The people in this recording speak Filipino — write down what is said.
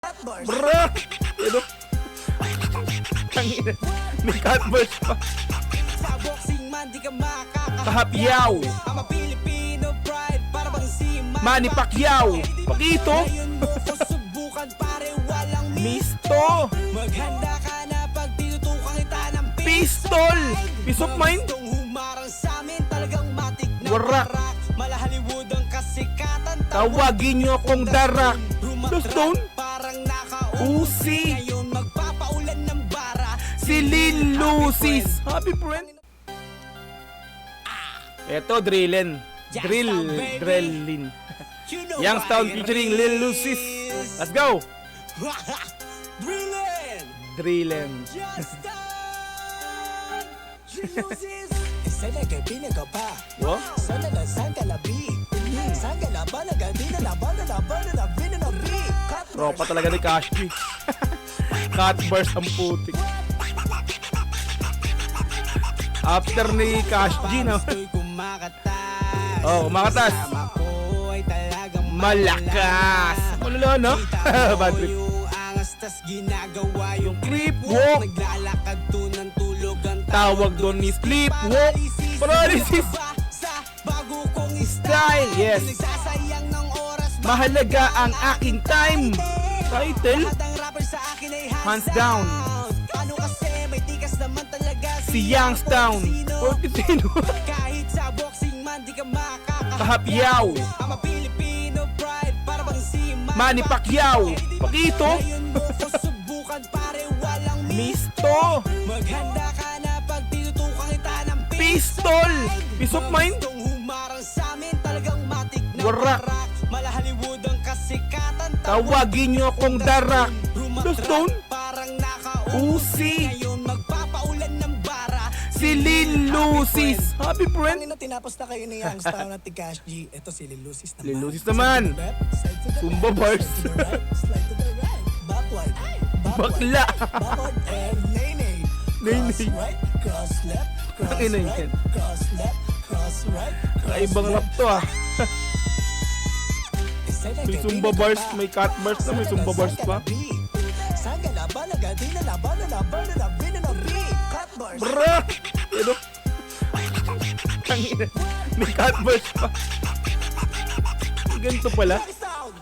Bro! Ano? Tangina. May cutburst pa. Sa boxing man di ka Kahapyaw. I'm a Filipino pride para bang si Manny Pacquiao. Pakito. Ngayon mo ko subukan pare walang Misto. Maghanda ka na pag tinutukan kita ng Pistol. Peace of mind. Gustong humarang sa amin talagang matik na Warak. Mala Hollywood ang kasikatan Tawagin nyo akong darak. The Stone. Parang nakausi Usi. Ngayon magpapaulan ng bara Si Lil Lucis. Happy friend. Eto, Drillin. Drillin. You know Youngstown why it featuring Lil Lucis. is. Let's go. Brilliant! Drillin. Justin! Lucis! Sana kay pinaka pa. What? Sana na sangka labi. Sangka laban na gabi na laban na laban na labi na labi. Tropa talaga ni Cash G. Cutburst ang putik. After ni Cash G, no? Gusto'y kumakatas. Oh, kumakatas. Kasama ko ay talagang Malakas. Malala, no? Bad trip. Yung angas tas ginagawa yung Creep walk. Naglalakad to ng tulog ang Tawag doon ni sleepwalk. Paralysis. Sa bago kong Style, yes. Nagsasayang ng oras Mahalaga ang aking time. Title? Lahat ng rapper sa akin ay Hands down. Ano kasi may tikas naman talaga Si Youngstown. Portitino. Kahit sa boxing man di ka Kahapyaw. I'm a Filipino pride para bang si Manny Pacquiao. Pakito. Ngayon mo ko subukan pare walang Misto. Maghanda ka na pag tinutukan kita ng Pistol. Peace of mind. Gustong humarang sa amin talagang matik na Warak. Mala Hollywood ang kasikatan Tawagin nyo akong darak. The Stone. Parang nakausi Usi. Ngayon magpapaulan ng bara Si Lil Lucis. Happy friend. Kanina tinapos na kayo ni Youngstown at ni Cash G. Ito si Lil Lucis naman. Lil Lucis naman. Slide to the Zumba left, bars. slide to the right, slide to the right. Backward. Bakla. Backward and nay-nay. Cross Nay-nay. right, cross left, cross Ay, nay, right, yan. cross left, cross right, cross Kaibang rap left. to, ah. Isa na May kay Zumba Pina bars, ka pa. may cut bars na, may Zumba bars pa. Sangka laban na gabi na laban na laban na labi na labi. Cut bars. Bro! Ano? Tangina. May cutburst pa. Ganito pala. Youngstown!